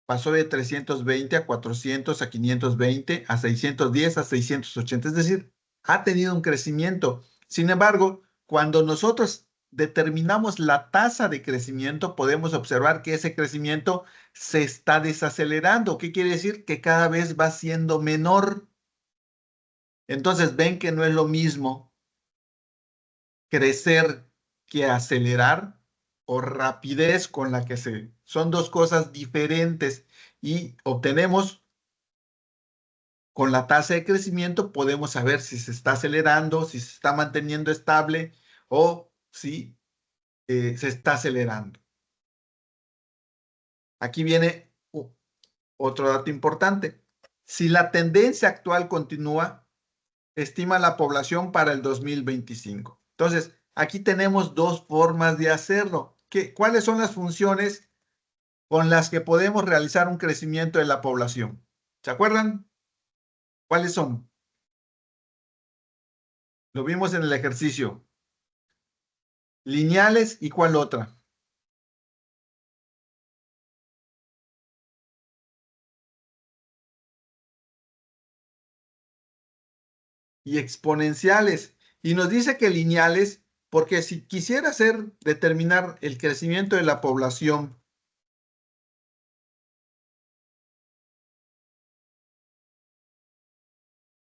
Pasó de 320 a 400 a 520 a 610 a 680. Es decir, ha tenido un crecimiento. Sin embargo, cuando nosotros determinamos la tasa de crecimiento, podemos observar que ese crecimiento se está desacelerando. ¿Qué quiere decir? Que cada vez va siendo menor. Entonces ven que no es lo mismo crecer que acelerar o rapidez con la que se... Son dos cosas diferentes y obtenemos con la tasa de crecimiento podemos saber si se está acelerando, si se está manteniendo estable o si se está acelerando. Aquí viene otro dato importante. Si la tendencia actual continúa, estima la población para el 2025. Entonces, aquí tenemos dos formas de hacerlo. ¿Cuáles son las funciones con las que podemos realizar un crecimiento de la población? ¿Se acuerdan? ¿Cuáles son? Lo vimos en el ejercicio. Lineales y ¿cuál otra? Y exponenciales. Y nos dice que lineales, porque si quisiera determinar el crecimiento de la población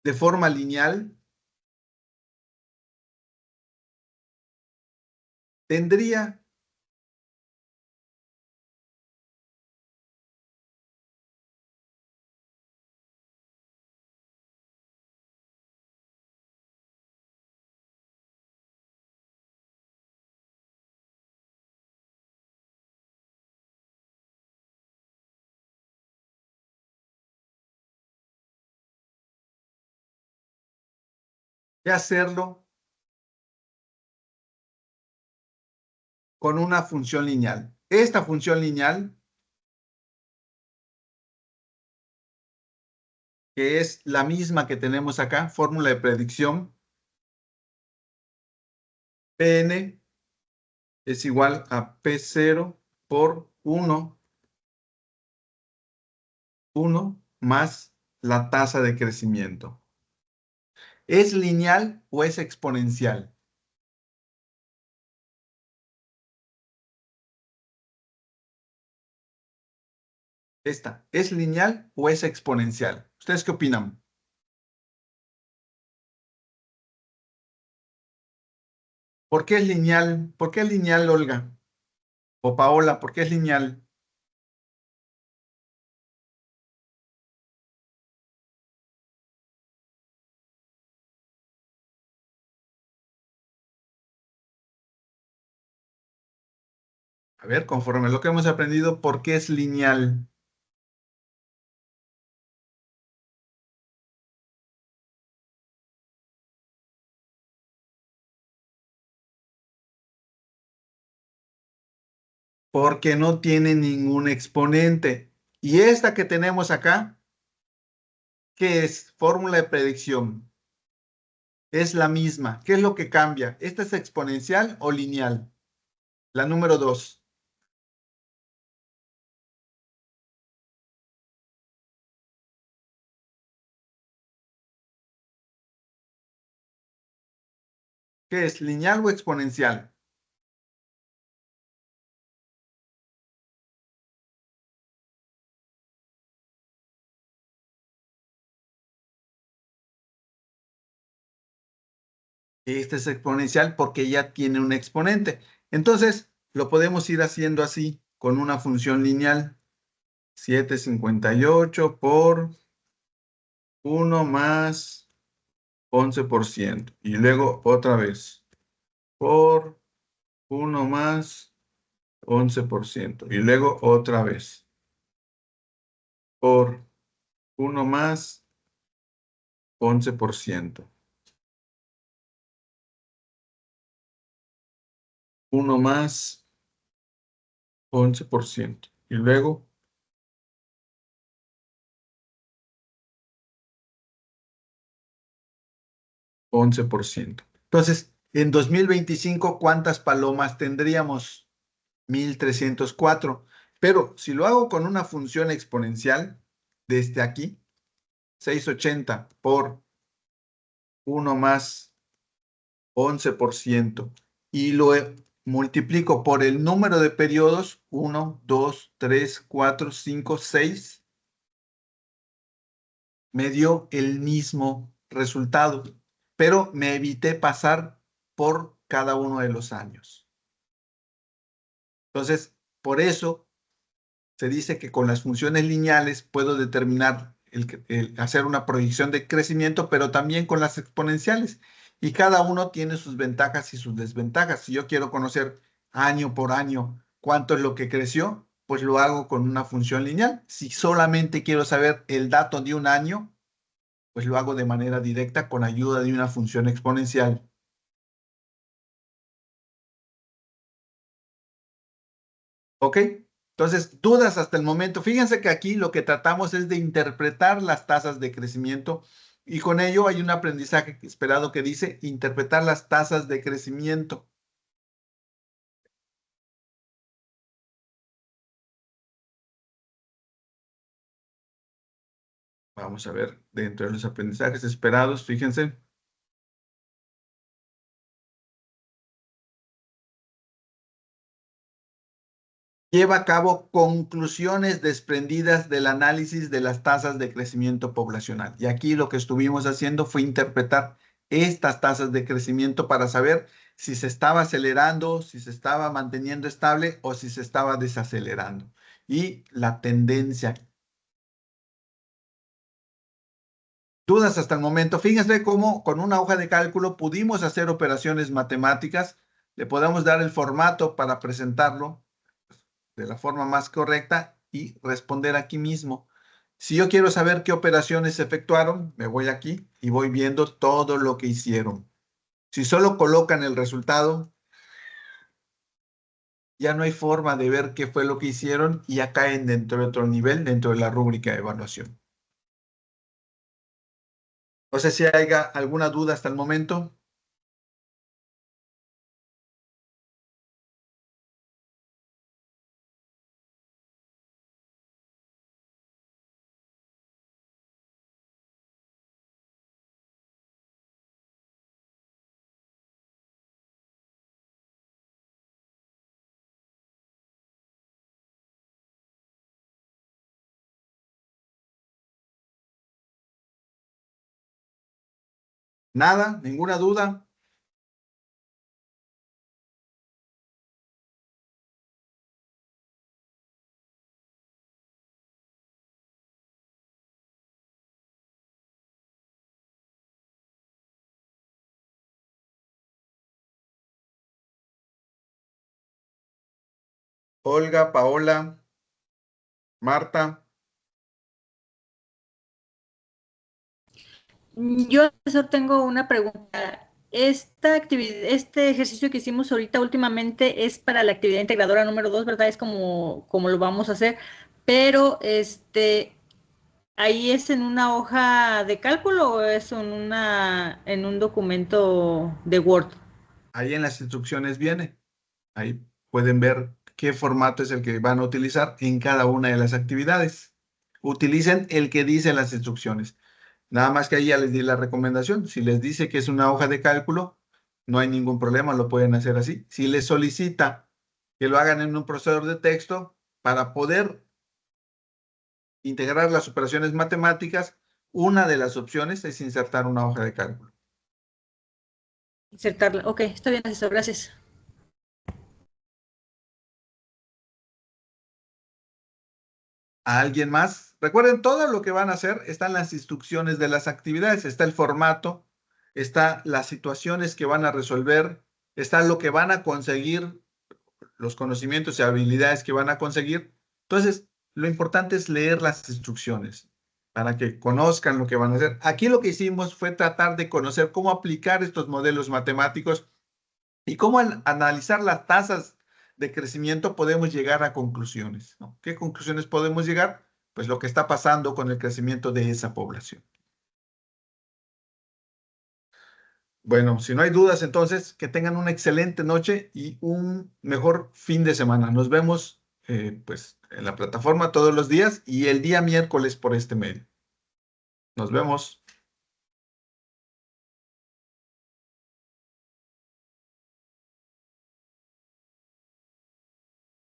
de forma lineal, tendría que hacerlo con una función lineal. Esta función lineal, que es la misma que tenemos acá, fórmula de predicción, Pn es igual a P0 por 1 más la tasa de crecimiento. ¿Es lineal o es exponencial? Esta, ¿es lineal o es exponencial? ¿Ustedes qué opinan? ¿Por qué es lineal? ¿Por qué es lineal, Olga? O Paola, ¿por qué es lineal? A ver, conforme a lo que hemos aprendido, ¿por qué es lineal? Porque no tiene ningún exponente. Y esta que tenemos acá, ¿qué es? Fórmula de predicción. Es la misma. ¿Qué es lo que cambia? ¿Esta es exponencial o lineal? La número 2. ¿Qué es? ¿Lineal o exponencial? Este es exponencial porque ya tiene un exponente. Entonces, lo podemos ir haciendo así, con una función lineal. 7,58 por 1 más 11%. Y luego otra vez, por 1 más 11%. Y luego otra vez, por 1 más 11%. 1 más 11%. Y luego 11%. Entonces, en 2025, ¿cuántas palomas tendríamos? 1304. Pero si lo hago con una función exponencial, desde aquí, 680 por 1 más 11%, y lo multiplico por el número de periodos, 1, 2, 3, 4, 5, 6, me dio el mismo resultado, pero me evité pasar por cada uno de los años. Entonces, por eso se dice que con las funciones lineales puedo determinar hacer una proyección de crecimiento, pero también con las exponenciales. Y cada uno tiene sus ventajas y sus desventajas. Si yo quiero conocer año por año cuánto es lo que creció, pues lo hago con una función lineal. Si solamente quiero saber el dato de un año, pues lo hago de manera directa con ayuda de una función exponencial. ¿Ok? Entonces, dudas hasta el momento. Fíjense que aquí lo que tratamos es de interpretar las tasas de crecimiento y con ello hay un aprendizaje esperado que dice interpretar las tasas de crecimiento. Vamos a ver dentro de los aprendizajes esperados, fíjense. Lleva a cabo conclusiones desprendidas del análisis de las tasas de crecimiento poblacional. Y aquí lo que estuvimos haciendo fue interpretar estas tasas de crecimiento para saber si se estaba acelerando, si se estaba manteniendo estable o si se estaba desacelerando. Y la tendencia. Dudas hasta el momento. Fíjense cómo con una hoja de cálculo pudimos hacer operaciones matemáticas. Le podemos dar el formato para presentarlo de la forma más correcta y responder aquí mismo. Si yo quiero saber qué operaciones se efectuaron, me voy aquí y voy viendo todo lo que hicieron. Si solo colocan el resultado, ya no hay forma de ver qué fue lo que hicieron y ya caen dentro de otro nivel, dentro de la rúbrica de evaluación. No sé si haya alguna duda hasta el momento. ¿Nada? ¿Ninguna duda? Olga, Paola, Marta.
Yo, profesor, tengo una pregunta. Esta actividad, este ejercicio que hicimos ahorita últimamente es para la actividad integradora número 2, ¿verdad? Es como lo vamos a hacer, pero ahí es en una hoja de cálculo o es en un documento de Word.
Ahí en las instrucciones viene. Ahí pueden ver qué formato es el que van a utilizar en cada una de las actividades. Utilicen el que dice las instrucciones. Nada más que ahí ya les di la recomendación. Si les dice que es una hoja de cálculo, no hay ningún problema, lo pueden hacer así. Si les solicita que lo hagan en un procesador de texto, para poder integrar las operaciones matemáticas, una de las opciones es insertar una hoja de cálculo.
Insertarla. Ok, está bien, profesor, gracias.
¿A alguien más? Recuerden, todo lo que van a hacer está en las instrucciones de las actividades, está el formato, está las situaciones que van a resolver, está lo que van a conseguir, los conocimientos y habilidades que van a conseguir. Entonces, lo importante es leer las instrucciones para que conozcan lo que van a hacer. Aquí lo que hicimos fue tratar de conocer cómo aplicar estos modelos matemáticos y cómo al analizar las tasas de crecimiento podemos llegar a conclusiones, ¿no? ¿Qué conclusiones podemos llegar? Pues lo que está pasando con el crecimiento de esa población. Bueno, si no hay dudas, entonces que tengan una excelente noche y un mejor fin de semana. Nos vemos pues en la plataforma todos los días y el día miércoles por este medio. Nos vemos.